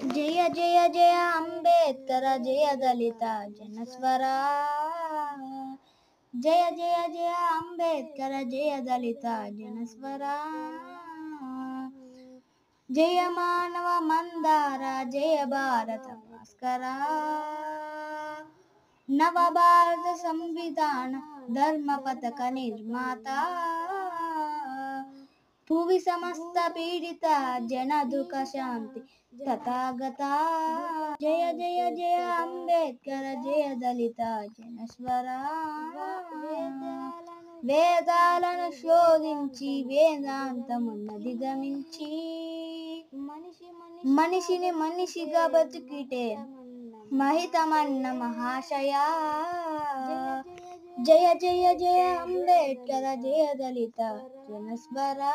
జయ జయ జయ అంబేద్కర జయ దళిత జనస్వరా జయ జయ జయ అంబేద్కర జయ దళిత జనస్వరా జయ మానవ మందార జయ భారత భాస్కరా నవ భారత సంవిధాన ధర్మ పథక నిర్మాత భువి సమస్త పీడిత జన దుఃఖ శాంతి తథాగత జయ జయ జయ అంబేద్కర జయ దళిత జనస్వరా వేదాలను శోధించి వేదాంతమున్నది గమించి మనిషిని మనిషిగా బతికిటే మహితమన్న మహాశయా జయ జయ జయ అంబేద్కర జయ దళిత జనస్వరా